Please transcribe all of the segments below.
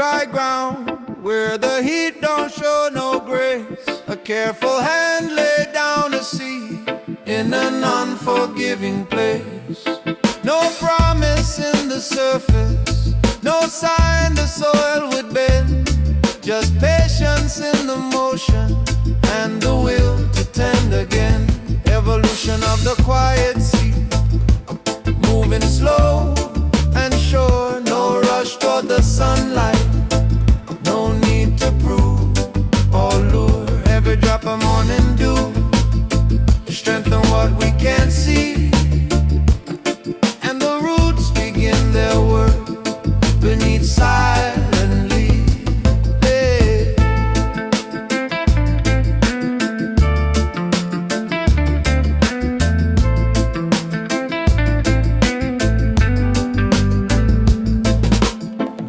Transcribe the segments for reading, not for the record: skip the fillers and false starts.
dry ground where the heat don't show no grace. A careful hand laid down a seed in an unforgiving place. No promise in the surface, no sign the soil would bend. Just patience in the motion and the will to tend again. Evolution of the quiet sea, moving slow and sure. No rush toward the sunlight, no need to prove or lure. Every drop of morning dew strengthen what we can't see, and the roots begin their work beneath silently. Hey.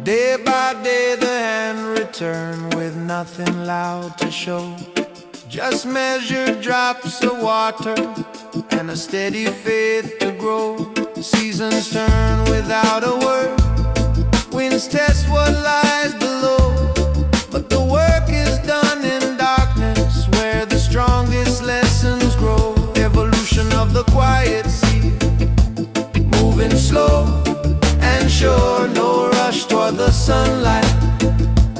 Day by day the hand returned with nothing loud to show. Just measured drops of water and a steady faith to grow. Seasons turn without a word, winds test what lies below. But the work is done in darkness where the strongest lessons grow. Evolution of the quiet sea, moving slow and sure. No rush toward the sunlight,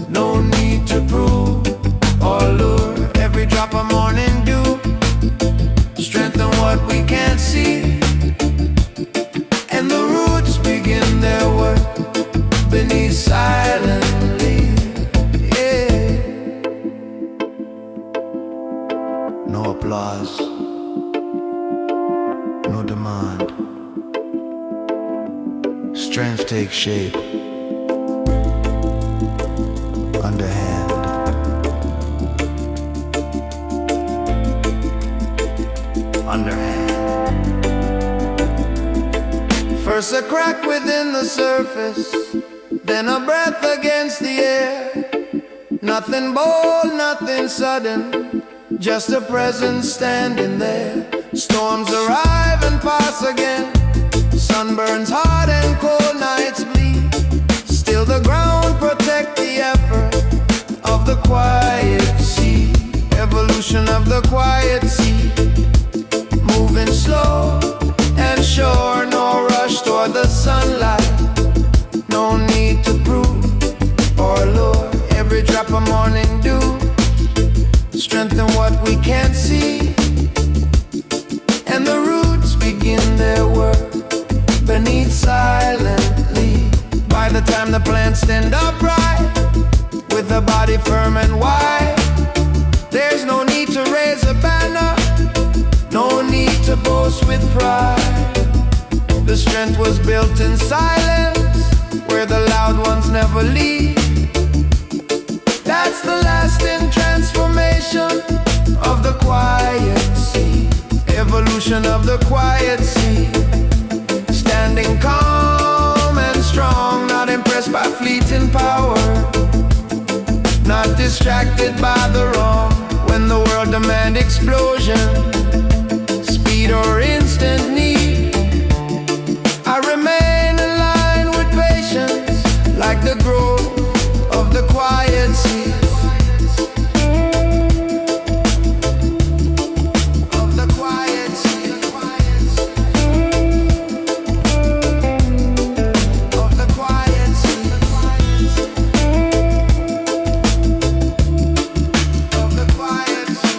no need to prove or lure. Every drop of morning dew strengthen what we can't see, and the roots begin their work beneath silently. Yeah. No applause, no demand. Strength takes shape underhand. First a crack within the surface, then a breath against the air. Nothing bold, nothing sudden, just a presence standing there. Storms arrive and pass again, sun burns hard and cold nights bleed. Still the ground protect the effort of the quiet sea. Evolution of the quiet sea, moving slow and sure. No rush toward the sunlight, no need to prove or lure. Every drop of morning dew strengthen what we can't see, and the roots begin their work beneath silently. By the time the plants stand upright with a body firm and wide, there's no need to raise a banner, no need to boast with pride. The strength was built in silence, where the loud ones never lead. That's the lasting transformation of the quiet sea. Evolution of the quiet sea, standing calm and strong, not impressed by fleeting power, not distracted by the wrong. When the world demand explosion, speed or instant need, I remain aligned with patience, like the growth of the quiet sea. Of the quiet sea. Of the quiet sea. Of the quiet sea.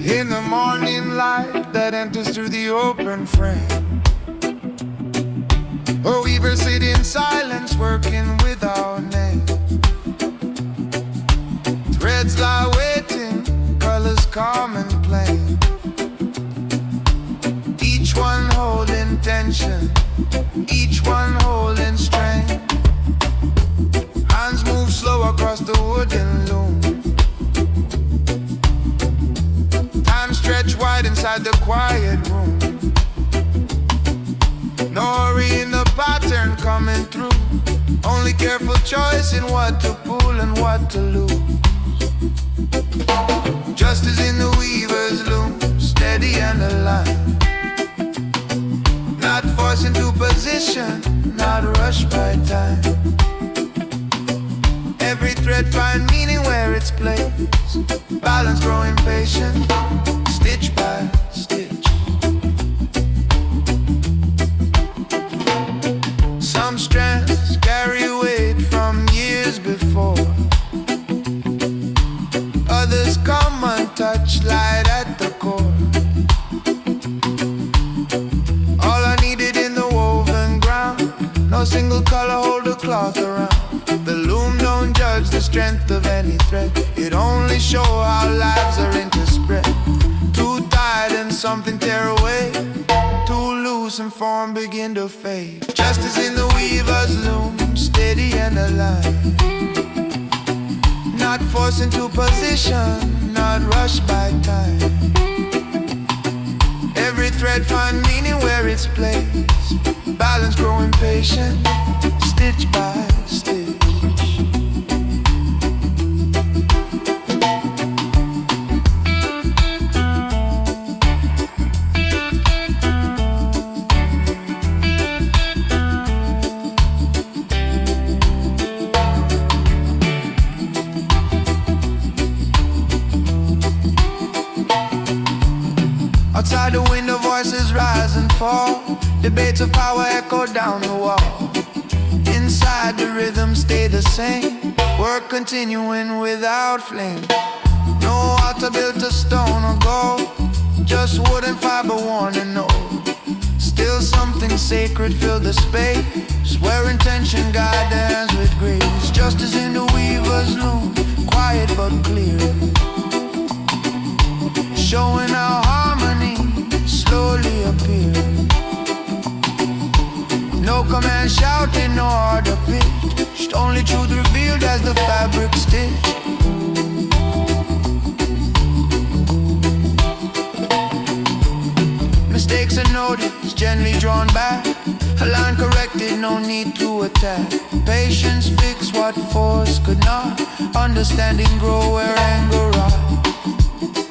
In the morning light that enters through the open frame, a weaver sit in silence, working with our name. Threads lie waiting, colors calm and plain, each one holding tension, each one holding strength. inside the quiet room. No hurry in the pattern coming through. Only careful choice in what to pull and what to lose. Justice in the weaver's loom, steady and aligned. Not forced into position, not rushed by time. Every thread find meaning where it's placed. Balance growing patient, stitch by stitch. Some strands carry weight from years before. Others come untouched, light at the core. All I needed in the woven ground. No single color hold the cloth around. The loom don't judge the strength of any thread. It only shows how lives are interspread. Too tight and something tear away. Too loose and form begin to fade. Justice in the weaver's loom, steady and alive. Not forced into position, not rushed by time. Every thread find meaning where it's placed. Balance growing patient, stitch by stitch. Outside the window voices rise and fall. Debates of power echo down the wall. Inside the rhythm stay the same. Work continuing without flame. No altar built of stone or gold. Just wood and fiber worn and old. Still something sacred fill the space. Where intention guide the hands with grace. Justice in the weaver's loom, quiet but clear. Showing how harmony slowly appears. No command shouting, no order pitched. Only truth revealed as the fabric stitched. Mistakes are noticed, gently drawn back. A line corrected, no need to attack. Patience fix what force could not. Understanding grow where anger rot.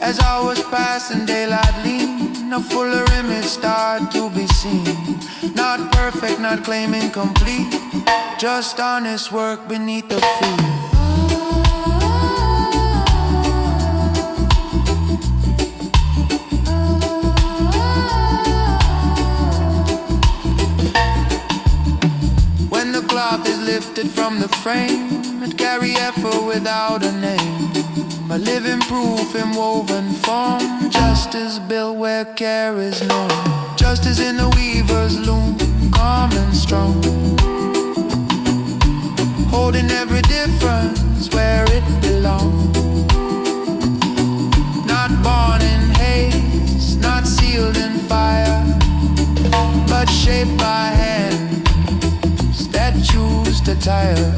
As hours pass and daylight lean, a fuller image start to be seen. Not perfect, not claiming complete. Just honest work beneath the feet. When the cloth is lifted from the frame, it carry effort without a name. A living proof in woven form. Justice built where care is known. Justice in the weaver's loom, calm and strong. Holding every difference where it belongs. Not born in haste, not sealed in fire, but shaped by hands that choose to tire.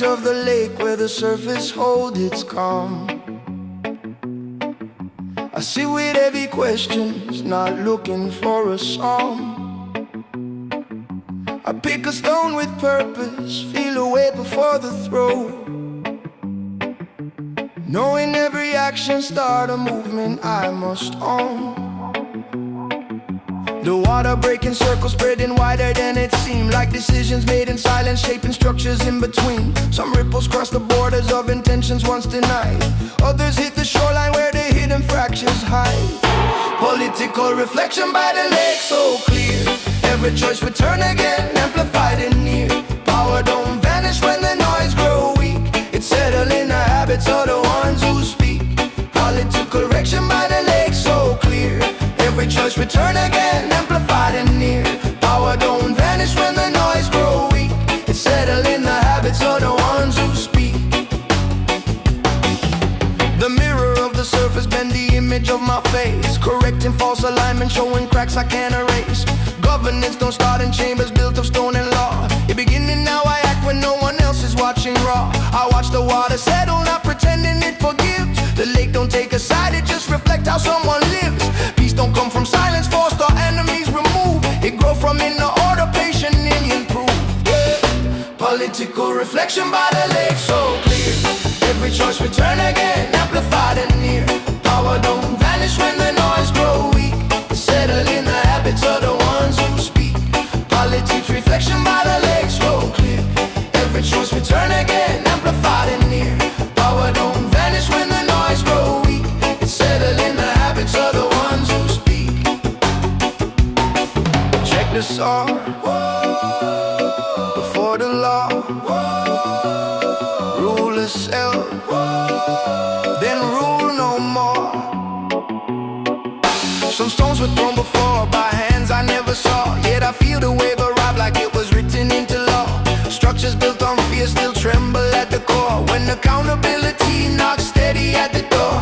Of the lake where the surface holds its calm, I sit with heavy questions, not looking for a song. I pick a stone with purpose, feel a weight before the throw, knowing every action start a movement I must own. The water breaking circles spreading wider than it seemed, like decisions made in silence shaping structures in between. Some ripples cross the borders of intentions once denied. Others hit the shoreline where the hidden fractures hide. Political reflection by the lake so clear. Every choice return again, amplified and near. Power don't vanish when the noise grow weak. It's settled in the habits of the ones who speak. Political correction by the lake so clear. Every choice return again, amplified and near. Power don't vanish when the noise grow weak. It's settled in the habits of the ones who speak. The mirror of the surface bend the image of my face, correcting false alignment, showing cracks I can't erase. Governance don't start in chambers built of stone and law. It beginning now, I act when no one else is watching raw. I watch the water settle, not pretending it forgives. The lake don't take a side, it just reflects how someone lives. Peace don't come from silence, forced or enemies removed. It grow from inner order, patient and improved. Political reflection by the lake so clear. Every choice return again, amplified and near. Power don't vanish when the noise grow weak. It's settled in the habits of the ones who speak. Politics reflection by the lake so clear. Every choice return again, amplified and near. Power don't vanish when the noise grow weak. It's settled in the habits of the ones who speak. Check the song. Before the law, rule yourself, then rule no more. Some stones were thrown before by hands I never saw, yet I feel the wave arrive like it was written into law. Structures built on fear still tremble at the core when accountability knocks steady at the door.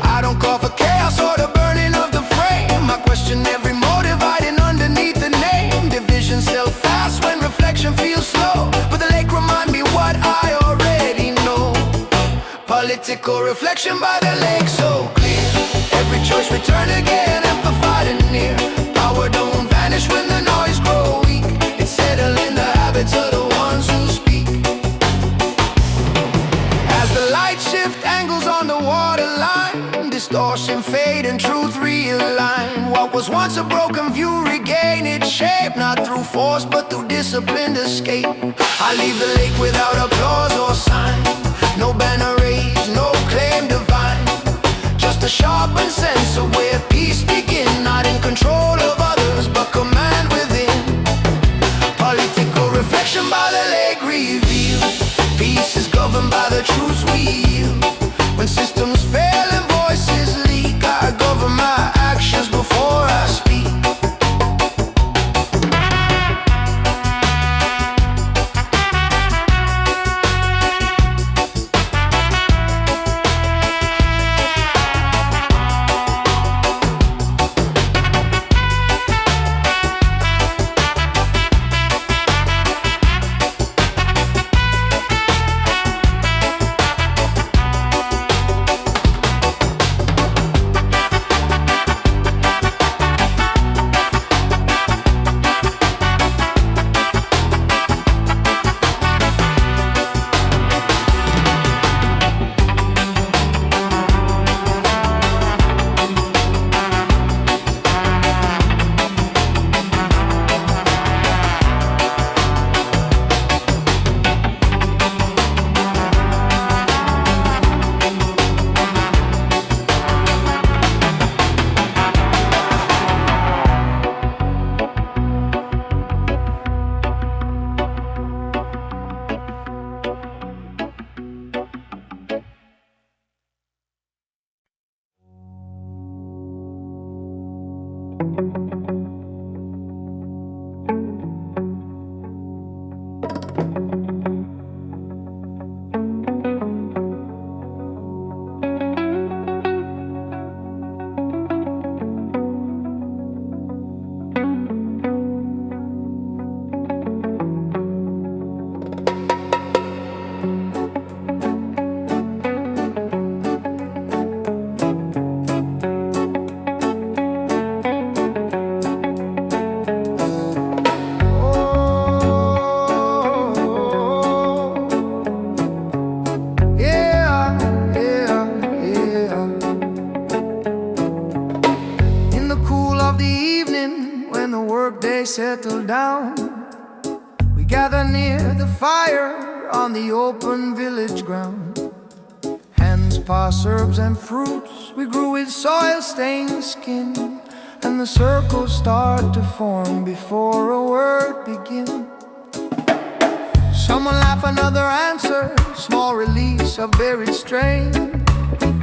I don't call for chaos or the burning of the frame. I question every motive hiding underneath the name. Division self fast when reflection feels slow, but the lake remind me what I already know. Political reflection by the lake so clear. Every choice return again, amplified and near. Power don't vanish when the noise grow weak. It's settled in the habits of the ones who speak. As the light shift angles on the waterline, distortion fade and truth realign. What was once a broken view regain its shape, not through force but through disciplined escape. I leave the lake without applause or sign. No banner raised, no claim divine. Just a sharpened sense of where peace begins. Not in control of others but command within. Political reflection by the lake revealed. Peace is governed by the truths we yield. When systems fail and voices leak, I govern my actions before I speak. gather near the fire on the open village ground. Hands pass herbs and fruits we grew with soil-stained skin, and the circles start to form before a word begins. Someone laugh, another answer, small release of buried strain.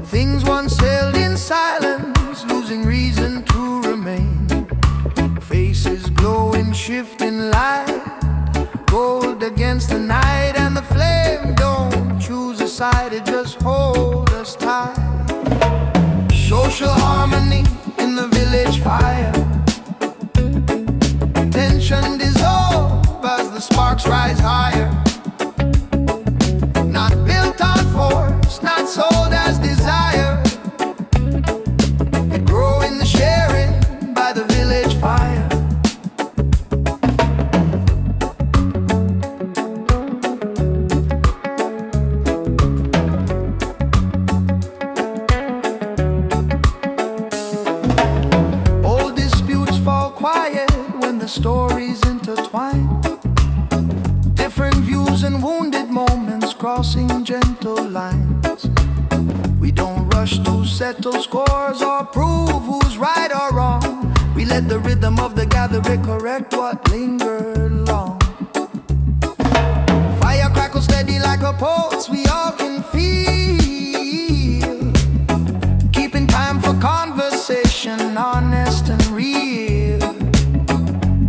Things once held in silence, losing reason to remain. Faces glowing, shifting light, gold against the night, and the flame don't choose a side, it just holds us tight. Social harmony in the village fire. Tension dissolves as the sparks rise higher. Not built on force, not sold as desire. It grows in the sharing by the village fire. Old disputes fall quiet when the stories intertwine. Different views and wounded moments crossing gentle lines. We don't rush to settle scores or prove who's right or wrong. We let the rhythm of the gathering correct what lingered long. Fire crackles steady like a pulse we all can feel. Keeping time for conversation, honest and real.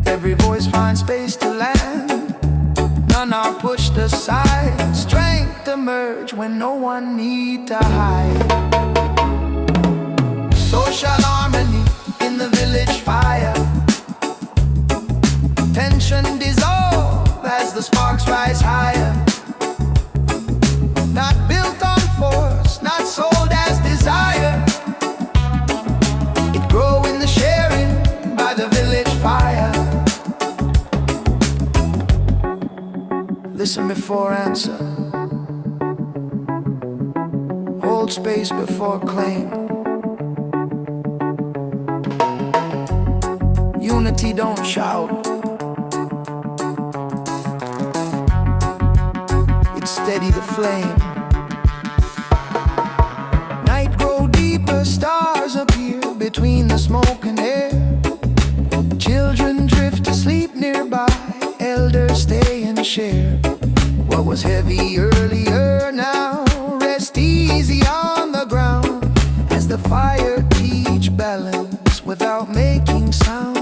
Every voice finds space to land, none are pushed aside. Strength emerge when no one need to hide. Social harmony in the village fire. Tension dissolve as the sparks rise higher. Not built on force, not sold as desire. It grows in the sharing by the village fire. Listen before answer. Hold space before claim. Unity don't shout, it's steady the flame. Night grow deeper, stars appear between the smoke and air. Children drift to sleep nearby, elders stay and share. What was heavy earlier now rest easy on the ground, as the fire teach balance without making sound.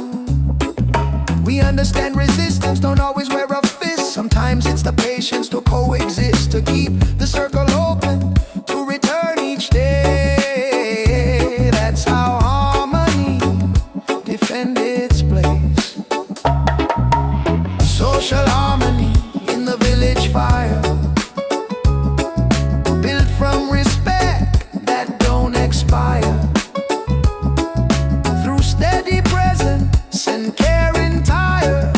We understand resistance don't always wear a fist. Sometimes it's the patience to coexist, to keep the circle open, to return each day. That's how harmony defend its place. Social harmony in the village fire. Built from respect that don't expire. Through steady presence and care entire,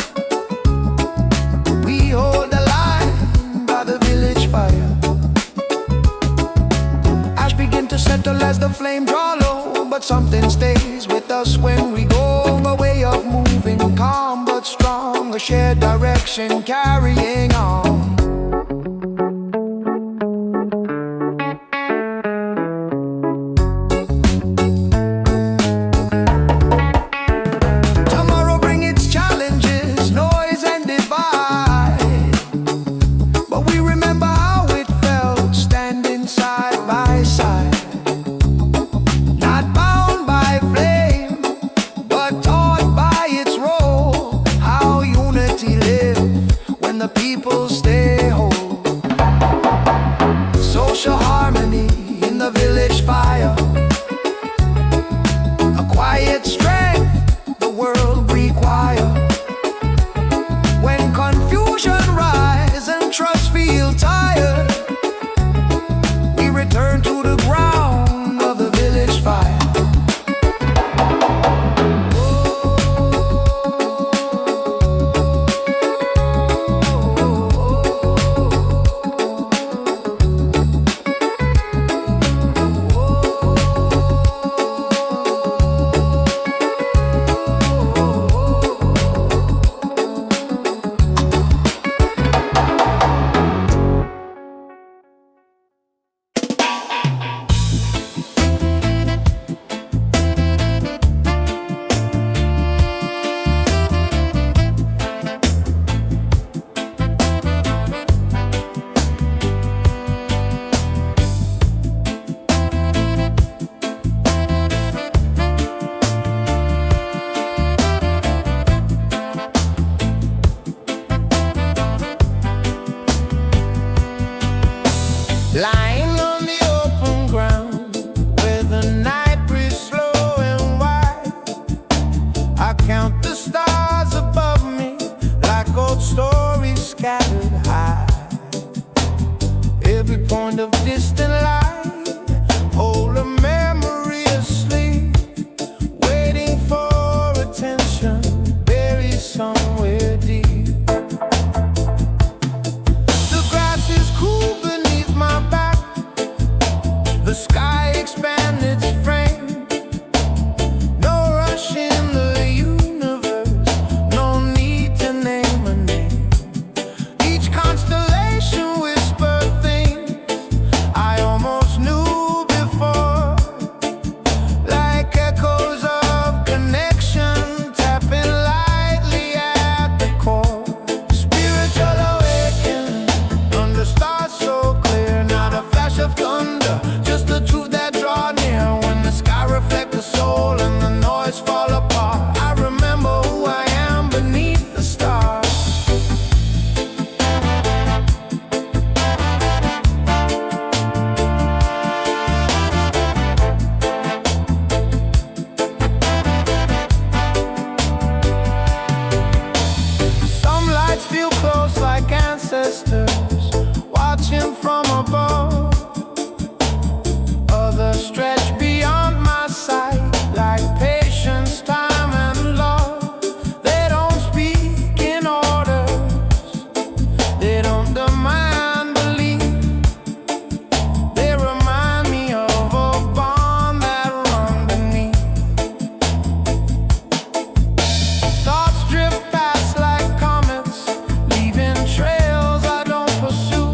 we hold the line by the village fire. Ash begin to settle as the flame draw low, but something stays with us when we go. A way of moving, calm but strong, a shared direction carrying on. Tomorrow bring its challenges, noise and divide, but we remember how it felt standing side by side. Not bound by flame, but taught by its role. How unity live when the people stay whole. Social harmony in the village fire. A quiet strength the world require. When confusion rise and trust feel tired, we return to the ground of the village fire. lying on the open ground where the night breeze slow and wide. I count the stars above me like old stories scattered high. Every point of distant light, hold a memory asleep, waiting for attention, buried somewhere deep. The grass is cool beneath my back, the sky expands its frame. No rush in the universe, no need to name a name. Each constellation whispers things I almost knew before, like echoes of connection tapping lightly at the core. Spiritual awakening under stars so clear, not a flash of thunder, just the truth that draw near. When the sky reflects the soul and the noise fall apart, I remember who I am beneath the stars. Some lights feel close like ancestors, watching from above. Others stretch beyond my sight, like patience, time, and love. They don't speak in orders, they don't demand belief. They remind me of a bond that run beneath. Thoughts drift past like comets, leaving trails I don't pursue.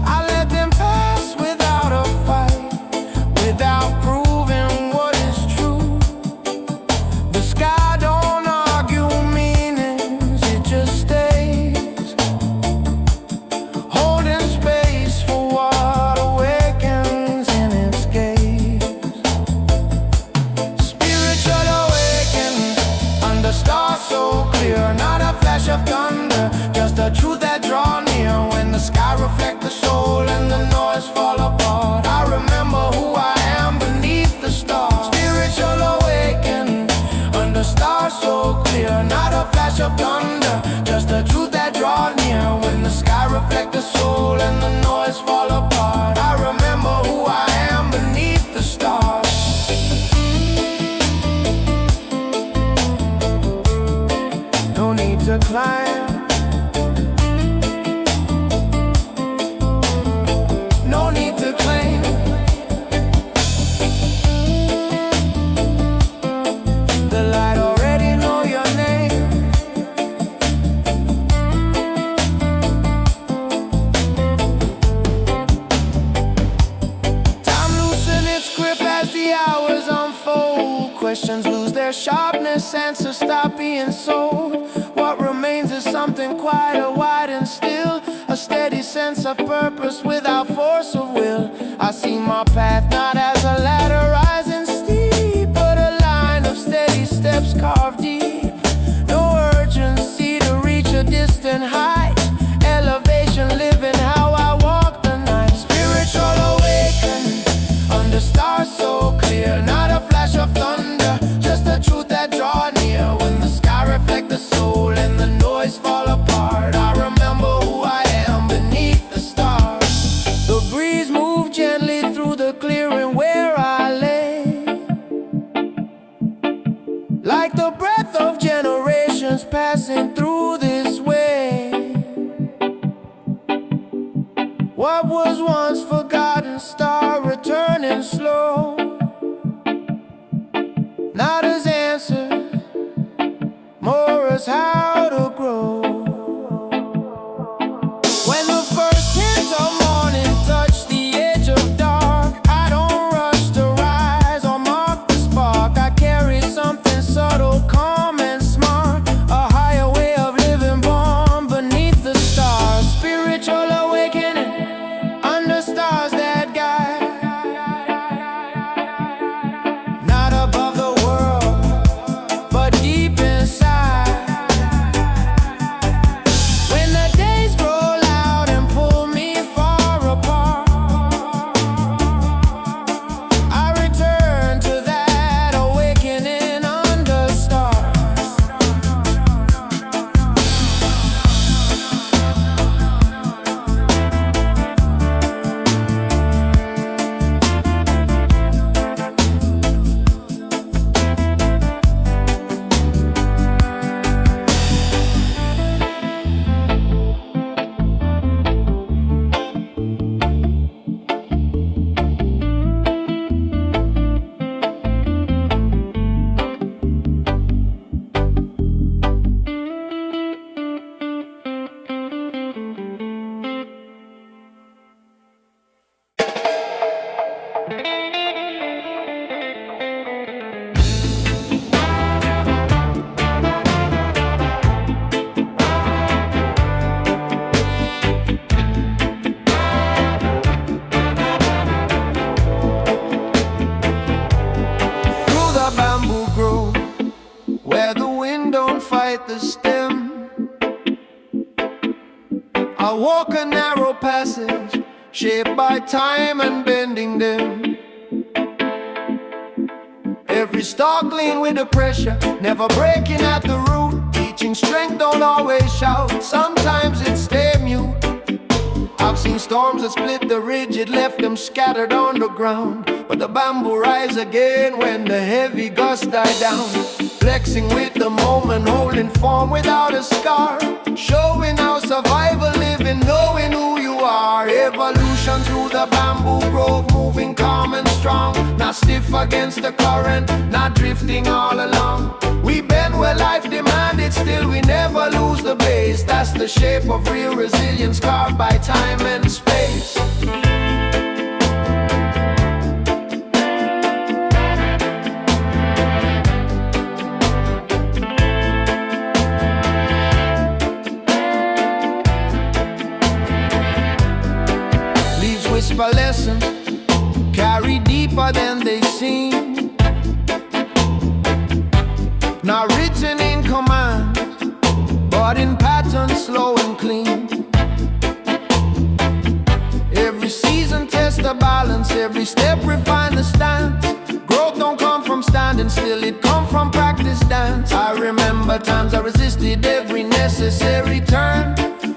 I let them pass without a fight, without proving what is true. The sky don't argue meanings, it just stays, holding space for what awakens in its gaze. Spiritual awakening under stars so clear, not a flash of thunder, just a truth that draw near. When the sky reflects the soul and the noise fall apart, I remember who I am beneath the stars. Spiritual awakening under stars so clear, not a flash of thunder, just a truth that draw near. When the sky reflects the soul and the noise fall apart, I remember who I am beneath the stars. No need to climb, no need to claim. The light already know your name. Time loosen its grip as the hours unfold. Questions lose their sharpness, answers stop being sold. What remains is something quieter, wide and still, a steady sense of purpose without force of will. I see my path not as a ladder rising steep, but a line of steady steps carved deep. No urgency to reach a distant height, elevation living how I walk the night. Spiritual awakening under stars so clear, not a flash of thunder, just a truth that draw near. When the sky reflects the soul and the noise fall apart, I remember who I am beneath the stars. The breeze moved gently through the clearing where I lay, like the breath of generations passing through this way. What was once forgotten star returning slow, not as answers, more as how to grow. When the first hint of morning touched the edge of dark, I don't rush to rise or mark the spark. I carry something subtle, calm and smart, a higher way of living born beneath the stars. Spiritual awakening under stars that guide, not above the world, but deep inside. walk a narrow passage, shaped by time and bending them. Every stalk lean with the pressure, never breaking at the root. Teaching strength, don't always shout, sometimes it's stay mute. I've seen storms that split the rigid, left them scattered on the ground. But the bamboo rise again when the heavy gusts die down. Flexing with the moment, holding form without a scar. Showing how survival living, knowing who you are. Evolution through the bamboo grove, moving calm and strong. Not stiff against the current, not drifting all along. We bend where life demanded, still we never lose the base. That's the shape of real resilience, carved by time and space. Whisper lessons, carry deeper than they seem. Not written in command, but in patterns slow and clean. Every season test the balance, every step refine the stance. Growth don't come from standing still, it come from practice dance. I remember times I resisted every necessary turn,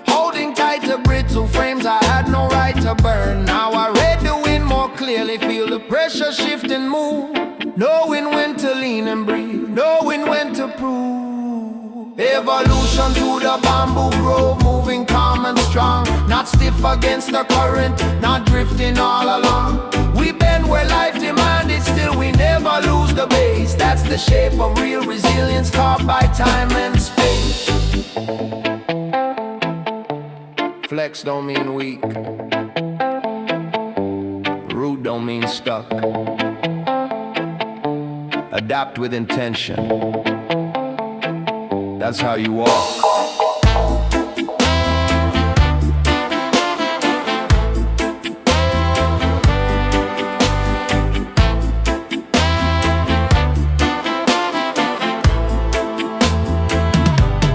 holding tight to brittle frames I had no right to burn. Now I read the wind more clearly, feel the pressure shift and move. Knowing when to lean and breathe, knowing when to prove. Evolution through the bamboo grove, moving calm and strong. Not stiff against the current, not drifting all along. We bend where life demanded, still we never lose the base. That's the shape of real resilience, carved by time and space. Flex don't mean weak, root don't mean stuck. Adapt with intention, that's how you walk.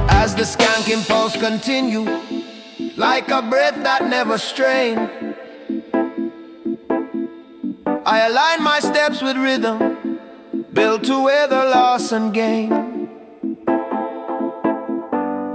As the skanking pulse continue, like a breath that never strained, I align my steps with rhythm, built to weather loss and gain.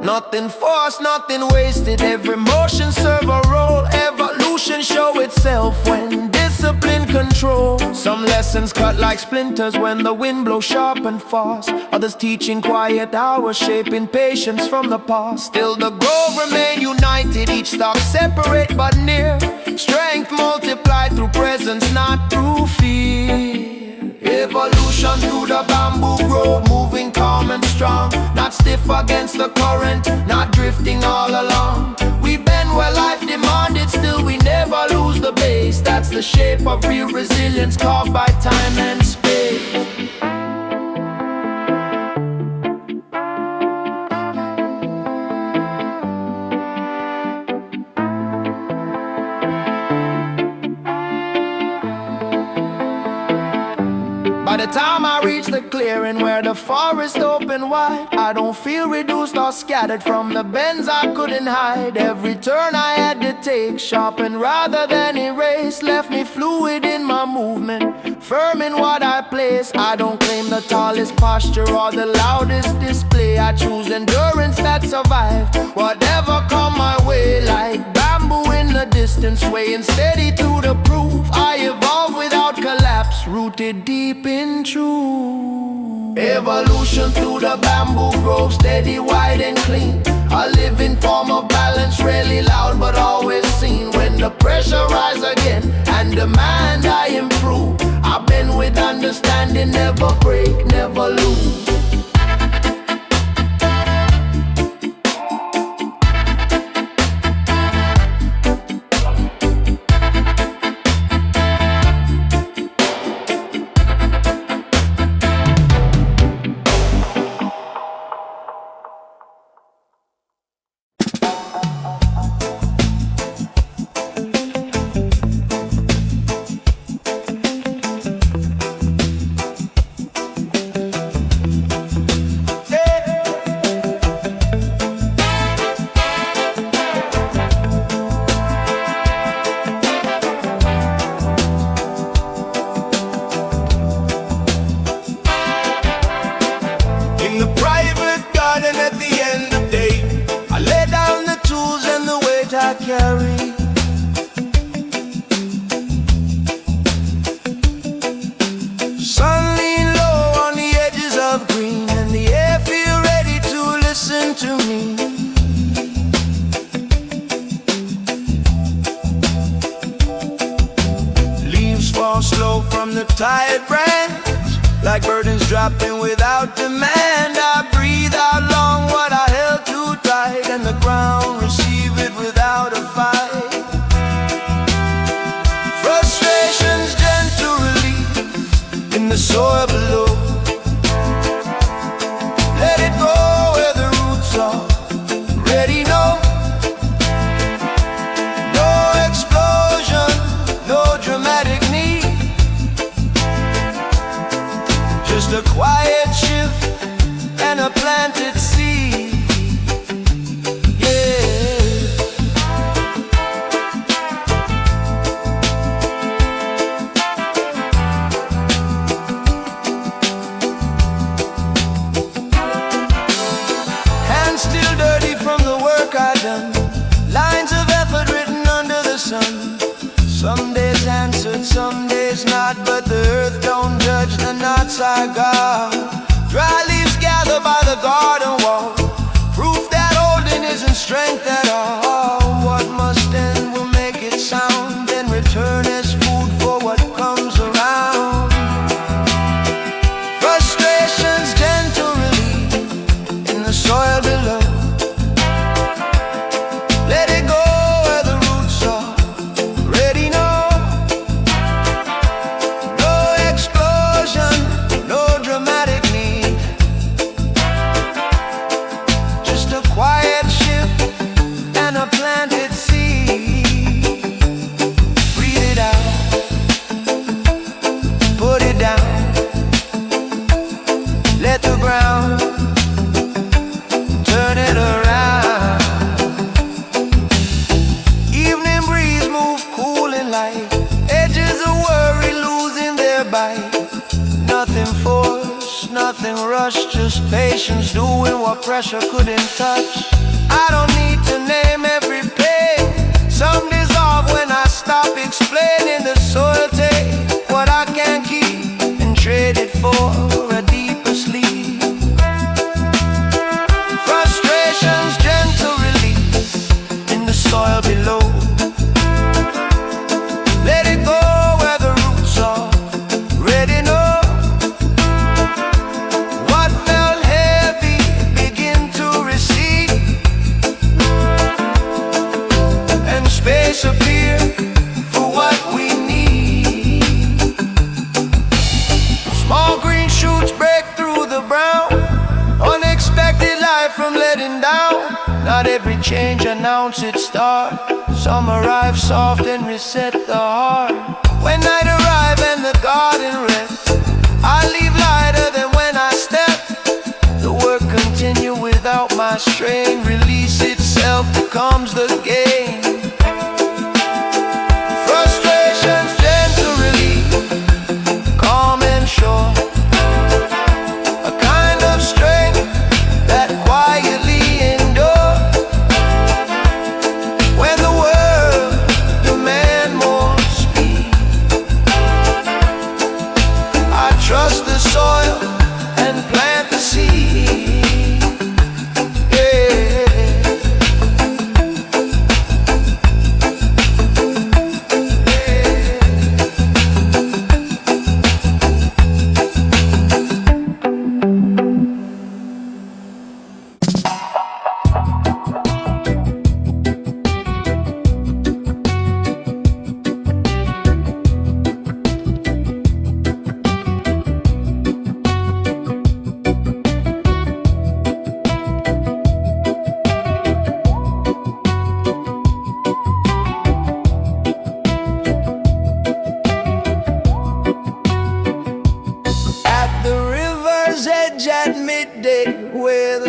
Nothing forced, nothing wasted, every motion serve a role. Evolution show itself when discipline control. Some lessons cut like splinters when the wind blows sharp and fast. Others teaching quiet hours, shaping patience from the past. Still the grove remain united, each stalk separate but near. Strength multiplied through presence, not through fear. Evolution through the bamboo grove, moving calm and strong. Not stiff against the current, not drifting all along. We bend where life demanded, still we never lose the base. That's the shape of real resilience, carved by time and space. By the time I reach the clearing where the forest open wide, I don't feel reduced or scattered from the bends I couldn't hide. Every turn I had to take, sharpened rather than erase, left me fluid in my movement, firm in what I place. I don't claim the tallest posture or the loudest display. I choose endurance that survives whatever come my way. Like bamboo in the distance, swaying steady through the proof. I evolve without collapse, rooted deep in truth. Evolution through the bamboo grove, steady, wide and clean. A living form of balance, rarely loud but always seen. When the pressure rise again and demand I improve, I bend with understanding, never break, never lose. I carry. Sun lean low on the edges of green, and the air feel ready to listen to me. Leaves fall slow from the tired branch, like burdens dropping without demand. I breathe out long what I held too tight, and the ground receive it without a fight. Frustration's gentle relief in the soil below. Let it go where the roots are ready. No explosion, no dramatic need, just a quiet shift and a planted seed. Yeah. Hands still dirty from the work I've done, lines of effort written under the sun. Some days answered, some days not, but the earth don't judge the knots I got. Dry leaves gathered by the garden wall, proof that holding isn't strength at all. What must end will make it sound, then return as food for what comes around. Frustration's gentle relief in the soil below. Let it go where the roots are ready. No explosion, no dramatic need, just a quiet shift and a planted seed. Breathe it out, put it down, let the ground turn it around. Evening breeze move cool and light, edges of worry losing their bite. Nothing forced, nothing rushed, just patience doing what pressure couldn't touch. I don't need to name every pain, some dissolve when I stop explaining. The soil take what I can't keep and trade it for a deeper sleep. Frustration's gentle release in the soil below. Let it go where the roots are ready. What felt heavy begin to recede, and space appear for what we need. Small green shoots break through the brown, unexpected light from letting down. Not every change announce its start, some arrive soft and reset the heart. When night arrive and the garden rests, I leave lighter than when I stepped. The work continue without my strain, release itself becomes the game. Frustration's gentle relief, calm and sure, a kind of strength that quietly endures. When the world demand more speed, I trust the soil and plant the seed. Yeah.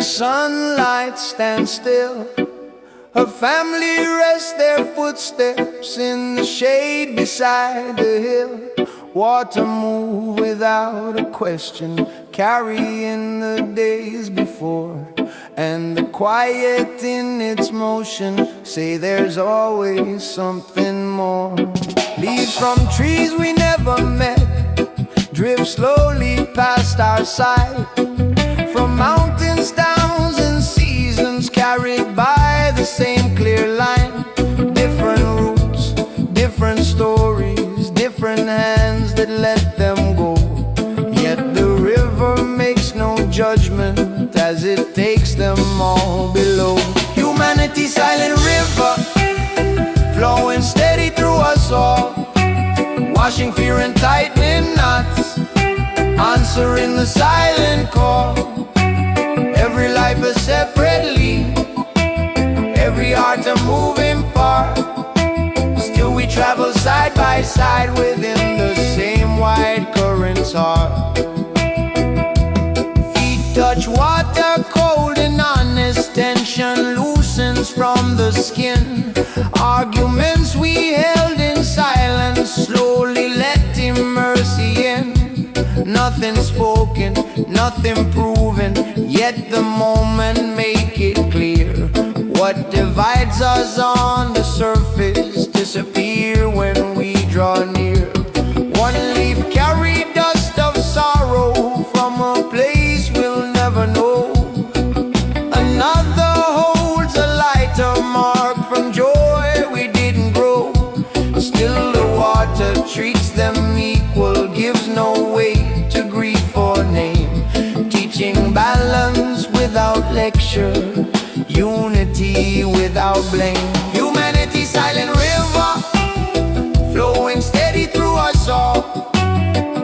Sunlight stands still, her family rests their footsteps in the shade beside the hill. Water move without a question, carrying the days before. and the quiet in its motion say there's always something more. Leaves from trees we never met drift slowly past our side, from mountains, downs and seasons carried by the same clear line. Different routes, different stories, different hands that let them go. Yet the river makes no judgment as it takes them all below. Humanity's silent river, flowing steady through us all, washing fear and tightening knots, answering the silent call. Every life a separate leaf, every heart a moving part. Still we travel side by side within the same wide current's heart. Feet touch water cold and honest, tension loosens from the skin. Arguments we held in silence slowly letting mercy in. Nothing spoken, nothing proven, yet the moment make it clear. What divides us on the surface disappear when we draw near. One leaf carried dust of sorrow from a place we'll never know. Another holds a lighter mark from joy we didn't grow. Still the water treats them equal, gives no weight to grief or name, teaching balance without lecture, unity without blame. Humanity's silent river, flowing steady through us all,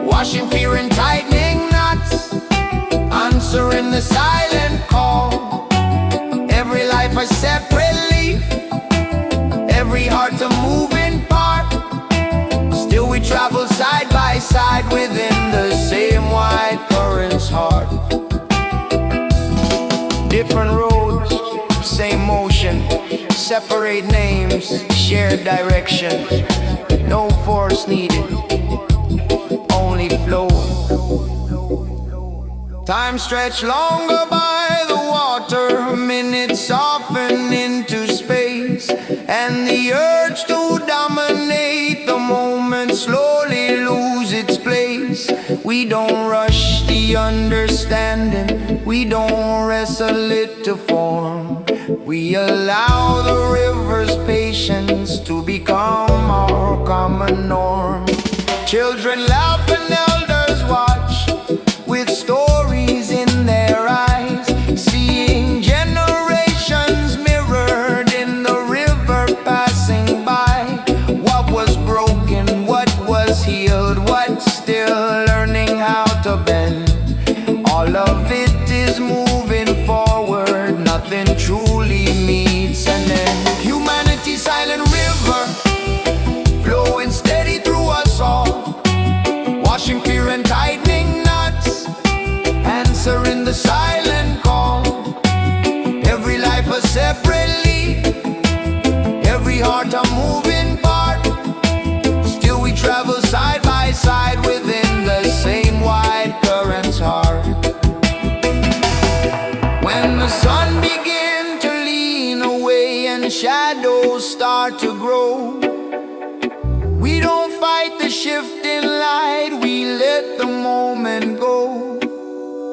washing fear and tightening knots, answering the silent call. Every life a separate leaf, every heart a moving part. Still we travel side by side within the same wide current's heart. Different roads, same motion, separate names, shared direction. No force needed, only flow. Time stretched longer by the water, minutes soften into space, and the urge to dominate the moment slowly lose its place. We don't rush the understanding, we don't wrestle it to form. We allow the river's patience to become our common norm. Children laugh and elders watch with stories in their eyes, seeing generations mirrored in the river passing by. What was broken, what was healed, what's still learning how to bend. All of it is moving forward, nothing truly meets an end. Humanity's silent river, flowing steady through us all, washing fear and tightening knots, answering the silent call. Every life a separate leaf, every heart a moving part. Still we travel side by side within the same wide current's heart. When the sun begins to lean away and shadows start to grow, we don't fight the shifting light, we let the moment go.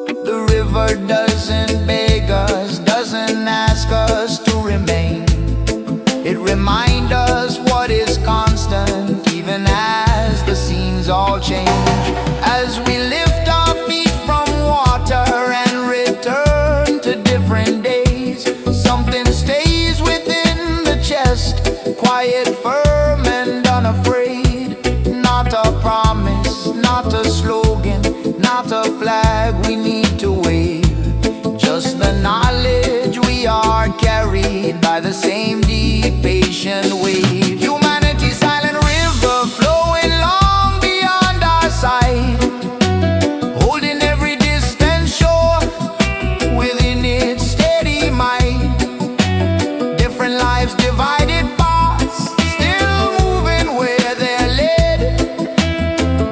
The river doesn't beg us, doesn't ask us to remain. It reminds us what is constant, even as the scenes all change. As we lift our feet from water and return to different days, something stays within the chest, quiet, firm and unafraid. Not a promise, not a slogan, not a flag we need to wave, just the knowledge we are carried by the same deep, patient wave. Humanity's silent river, flowing long beyond our sight, holding every distant shore within its steady might. Different lives, divided paths, still moving where they're led,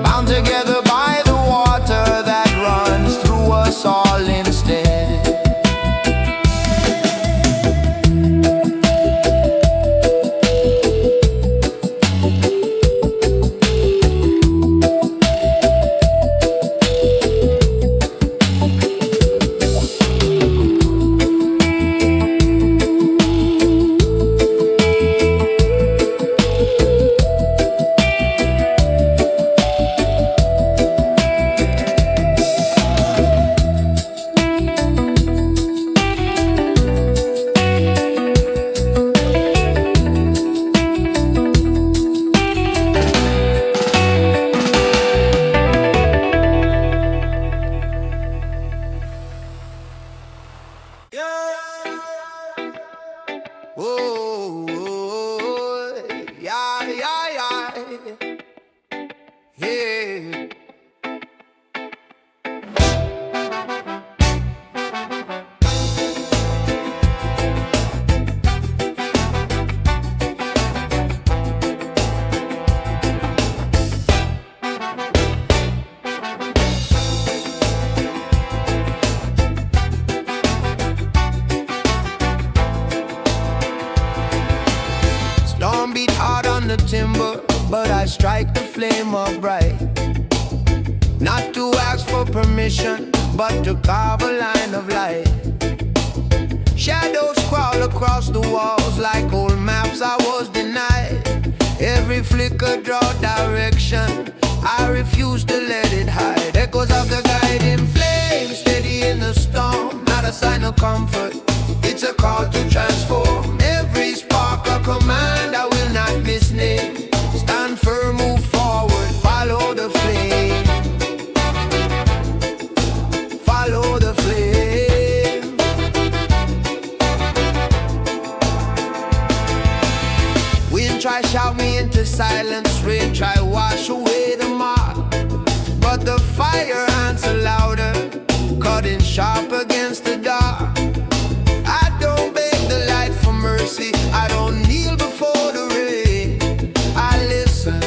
bound together by the water that runs through us all instead. beat hard on the timber, but I strike the flame up bright. Not to ask for permission, but to carve a line of light. Shadows crawl across the walls like old maps I was denied. Every flicker draw direction, I refuse to let it hide. Echoes of the guiding flame, steady in the storm. Not a sign of comfort, it's a call to transform. Every spark a command, I will not misname. Stand firm, move forward, follow the flame. Follow the flame. Wind try shout me into silence, rain try wash away the mark, but the fire answer louder, cutting sharp against the dark. I don't beg the light for mercy, I don't kneel before the rain. I listen,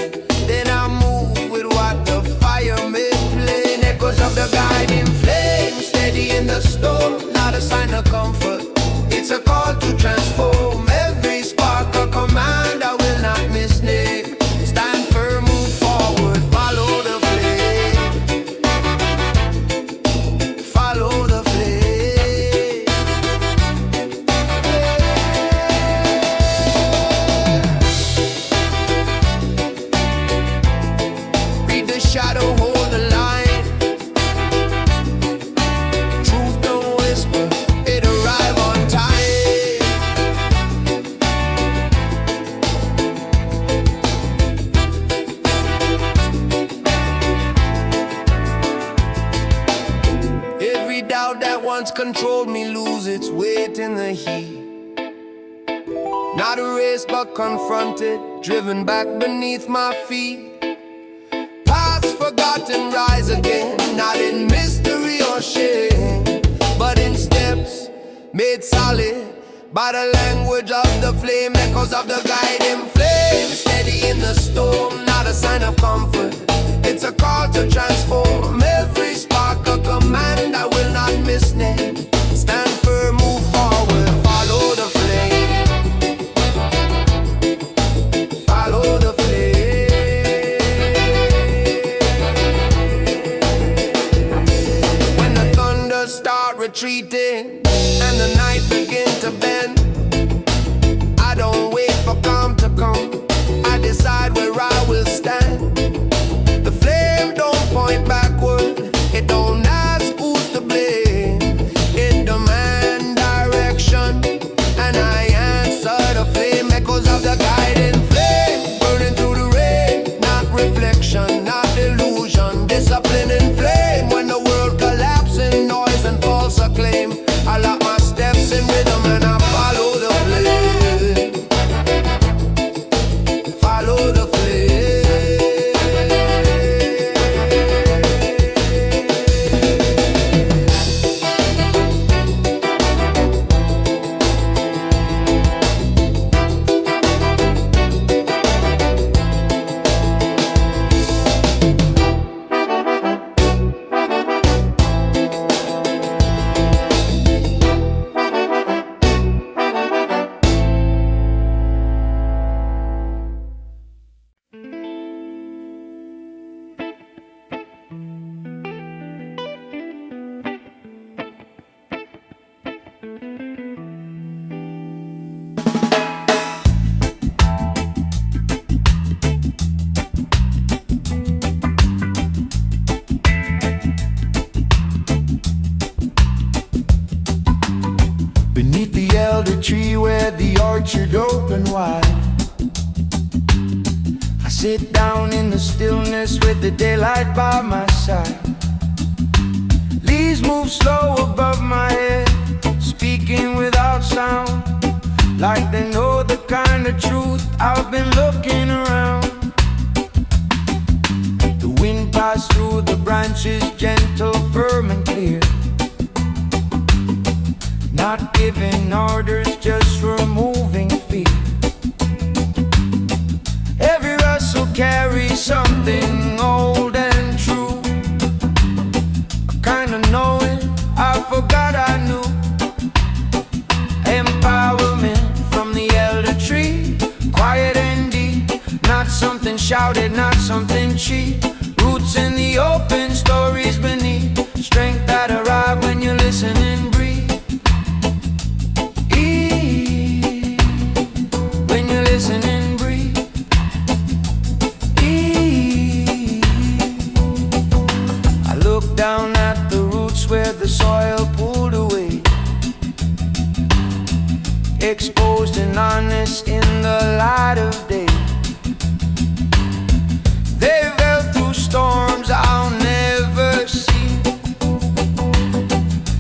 then I move with what the fire made plain. Echoes of the guiding flame, steady in the storm. Not a sign of comfort, it's a call to transform. Every spark a command, I will not misname. Stand firm, move forward, follow the flame. Follow the flame. Read the shadow, hold the line. Truth don't whisper, it arrive on time. Every doubt that once controlled me lose its weight in the heat. Not erased but confronted, driven back beneath my feet. Past forgotten rise again, not in mystery or shame, but in steps made solid by the language of the flame. Echoes of the guiding flame, steady in the storm. Not a sign of comfort, it's a call to transform. Every spark a command, I will not misname. Stand firm, move forward, follow the flame. Follow the flame. When the thunder start retreating and the night begin to bend, I don't wait for calm to come, I decide where I will stand. The flame don't point backward, it don't ask who's to blame. It demands direction, and I answer the flame. Echoes of the guiding flame, burning through the rain. Not reflection, not illusion, discipline in flame. When the world collapses in noise and false acclaim, I lock my steps in rhythm and I follow the flame. Follow the flame. Beneath the elder tree where the orchard open wide, I sit down in the stillness with the daylight by my side. Leaves move slow above my head, speaking without sound, like they know the kind of truth I've been looking around. The wind passed through the branches, gentle, firm and clear, not giving orders, just removing fear. Every rustle carries something old and true, a kind of knowing I forgot I knew. Empowerment from the elder tree, quiet and something shouted, not something cheap. Roots in the open, stories beneath. Strength that arrive when you listen and breathe. When you listen and breathe. I look down at the roots where the soil pulled away, exposed and honest in the light of day. They've held through storms I'll never see,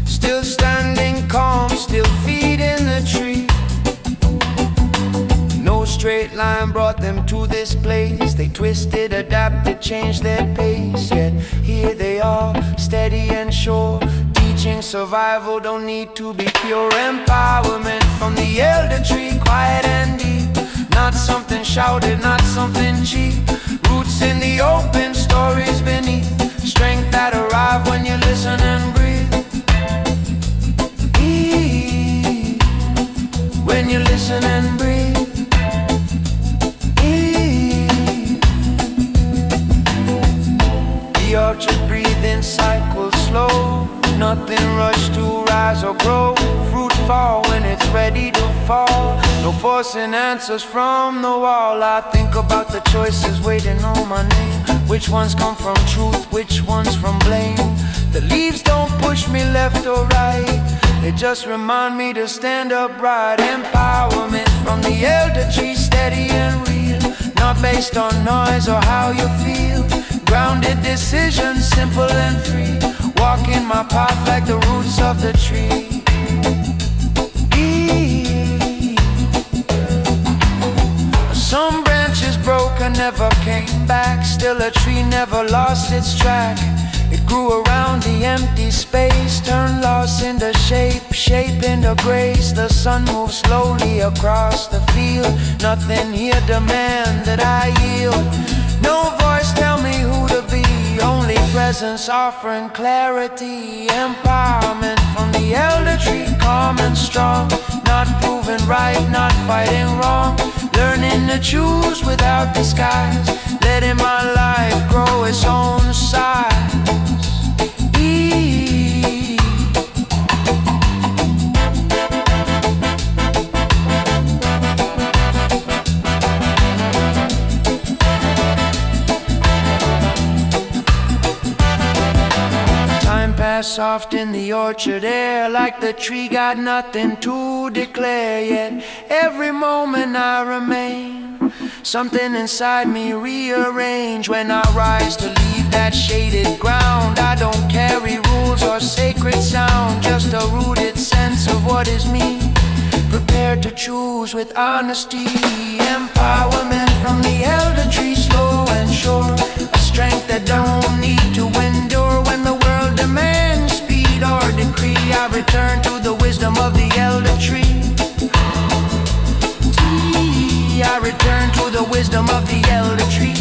still standing calm, still feeding the tree. No straight line brought them to this place. They twisted, adapted, changed their pace. Yet here they are, steady and sure, teaching survival don't need to be pure. Empowerment from the elder tree, quiet and deep. Not something shouted, not something cheap. Roots in the open, stories beneath. Strength that arrive when you listen and breathe. When you listen and breathe. The orchard breathing cycle slow. Nothing rush to rise or grow. Fruit fall when it's ready to fall. No forcing answers from the wall. I think about the choices waiting on my name. Which ones come from truth, which ones from blame? The leaves don't push me left or right. They just remind me to stand upright. Empowerment from the elder tree, steady and real. Not based on noise or how you feel. Grounded decisions, simple and free. Walking my path like the roots of the tree. Some branches broke and never came back. Still a tree never lost its track. It grew around the empty space, turned loss into shape, shape into grace. The sun moved slowly across the field. Nothing here demand that I yield. No voice tell me who to be. Only presence offering clarity. Empowerment from the elder tree, calm and strong. Not proving right, not fighting wrong. Learning to choose without disguise. Letting my life grow its own size. Soft in the orchard air, like the tree got nothing to declare. Yet every moment I remain, something inside me rearrange. When I rise to leave that shaded ground, I don't carry rules or sacred sound, just a rooted sense of what is me, prepared to choose with honesty. Empowerment from the elder tree, slow and sure. A strength that don't need to endure when the world demands speed or decree. I return to the wisdom of the elder tree. I return to the wisdom of the elder tree.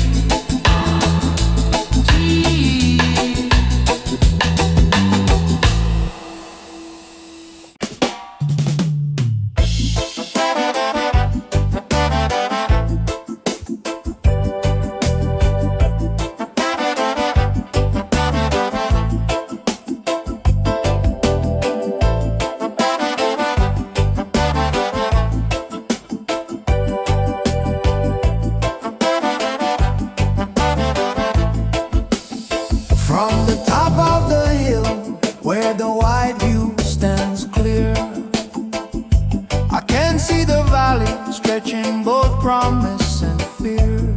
Stretching both promise and fear.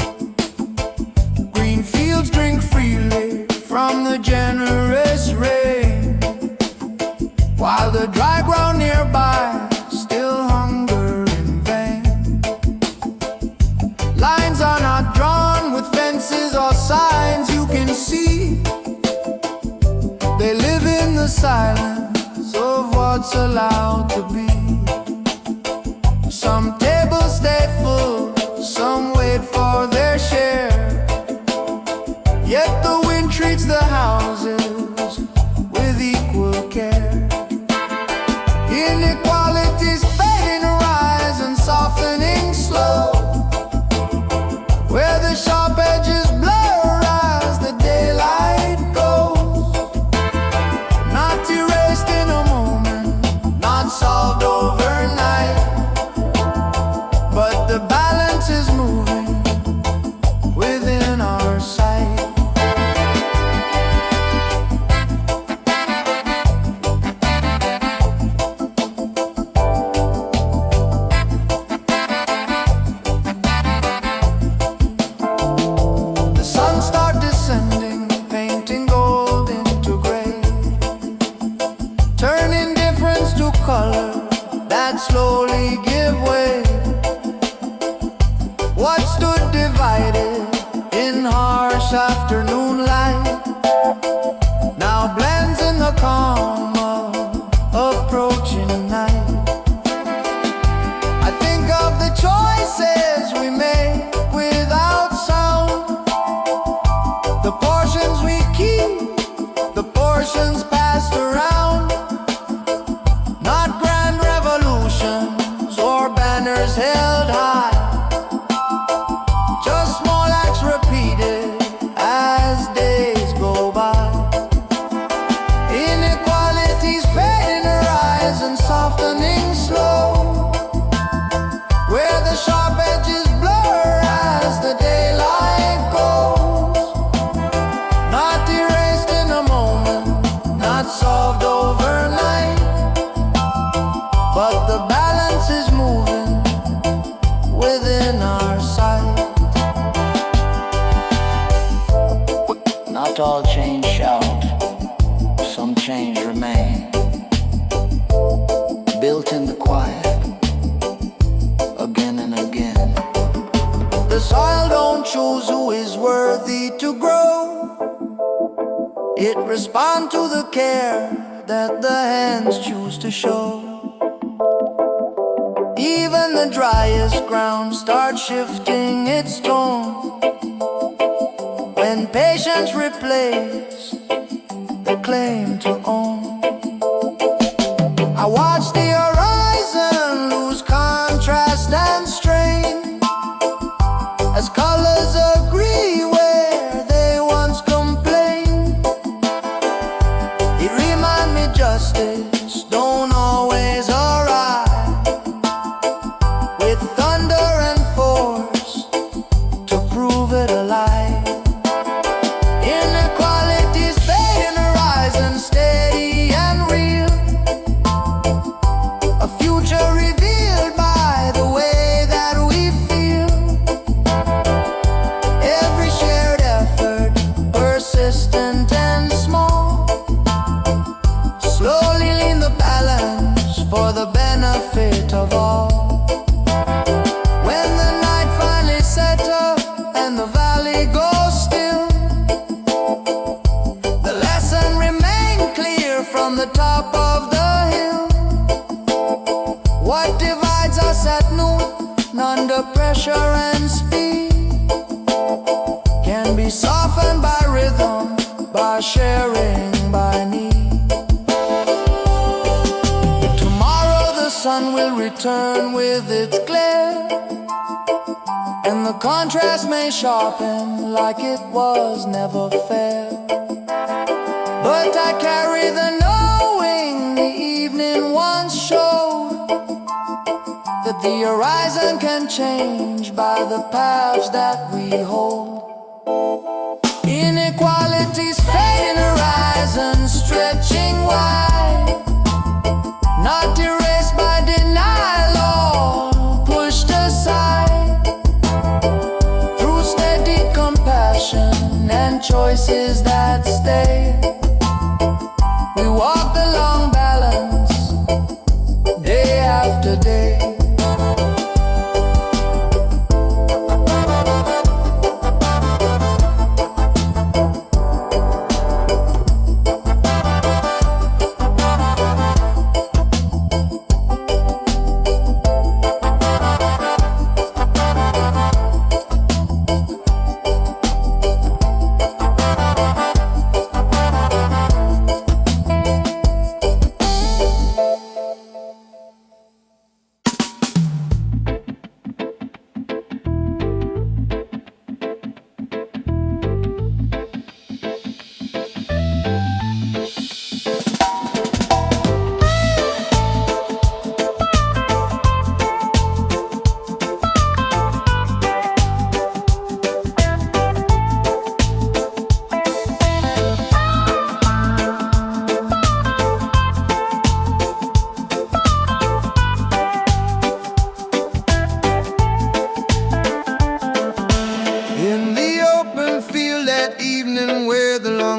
Green fields drink freely from the generous rain, while the dry ground nearby still hunger in vain. Lines are not drawn with fences or signs you can see. They live in the silence of what's allowed to be. Some tables stay full, some wait for their share. Yet the wind treats the houses with equal care. Inequality's fading rise and softening slow, where the sharp What stood divided in harsh afternoon light now blends in the calm of approaching night. I think of the choices we make without sound, the portions we keep, the portions passed around. Not grand revolutions or banners held high, just small acts repeated as days go by. Inequality's fading horizon, softening slow, where the sharp edges blur as the daylight goes. Not erased in a moment, not solved overnight, but the balance is moving within our sight. Not all change shout, some change remain, built in the quiet, again and again. The soil don't choose who is worthy to grow, it responds to the care that the hands choose to show. Even the driest ground starts shifting its tone when patience replaces the claim to own. I watch the horizon lose contrast and strain as colors agree where they once complained. It reminds me justice don't always arrive with thunder and force to prove it alive. Inequality's fading horizon, steady and real, a future revealed by the way that we feel. Every shared effort, persistent and small, slowly lean the balance for the benefit of all. When the night finally settles and the valley goes still, the lesson remains clear from the top of the hill. What divides us at noon, under pressure and speed, can be softened by rhythm, by sharing, by need. Tomorrow the sun will return with its glare, and the contrast may sharpen like it was never fair. But I carry the knowing the evening once showed that the horizon can change by the paths that we hold. Inequality's fading horizon, stretching wide, not erased by denial or pushed aside. Through steady compassion and choices that stay, we walk the long balance, day after day.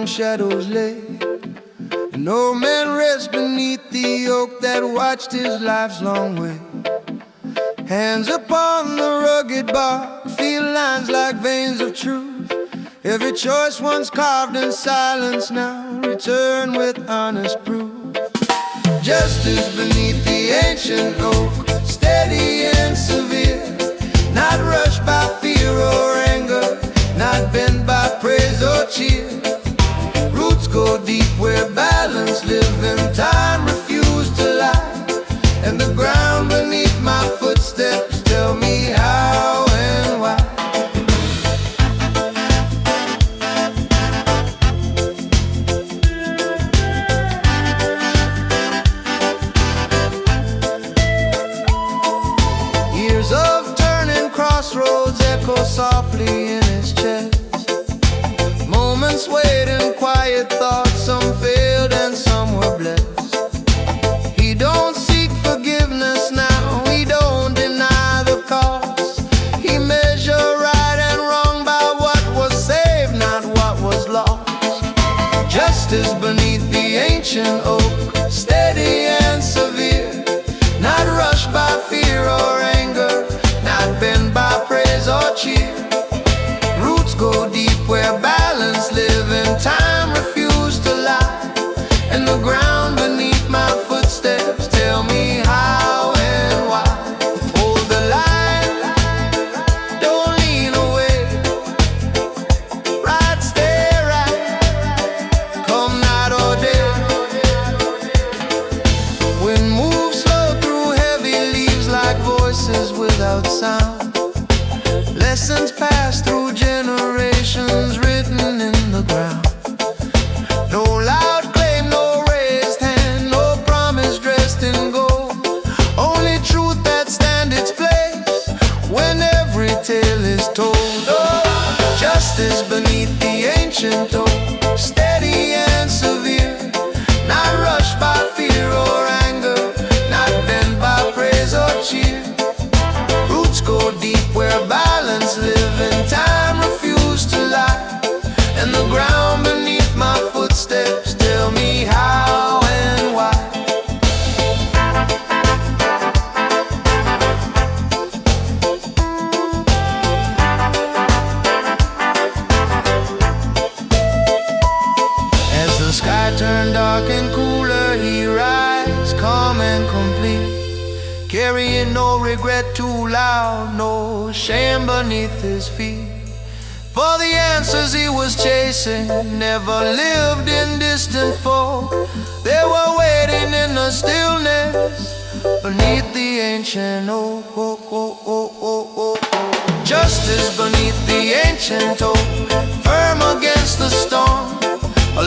Shadows lay, and no man rests beneath the oak that watched his life's long way. Hands upon the rugged bark, feel lines like veins of truth. Every choice once carved in silence now return with honest proof. Justice beneath the ancient oak, steady and severe, not rushed by fear or anger, not bent by praise or cheer. Roots go deep where balance live and time refuse to lie, and the ground beneath my footsteps tell me how and why. Years of turning crossroads echo softly in his chest. Moments wait in quiet thoughts, some failed and some were blessed. He don't seek forgiveness now, he don't deny the cost. He measure right and wrong by what was saved, not what was lost. Justice beneath the ancient oak, steady and severe, not rushed by fear or anger, not bent by praise or cheer. Roots go deep where balance live and time refuse to lie, and the ground beneath my footsteps tell me how and why. Hold the line, don't lean away, right, stay right, come night or day. Wind moves slow through heavy leaves like voices without sound. Lessons passed through generations written in the ground. No loud claim, no raised hand, no promise dressed in gold. Only truth that stands its place when every tale is told. Oh, justice beneath the ancient oak, steady and severe, not rushed by fear or anger, not bent by praise or cheer. Roots go deep where balance live and time refuse to lie, and the ground beneath my footsteps tell me how and why. As the sky turned dark and cooler, he rise calm and complete, carrying no regret too loud, no shame beneath his feet. For the answers he was chasing never lived in distant folk. They were waiting in the stillness beneath the ancient oak. Justice beneath the ancient oak, firm against the storm, a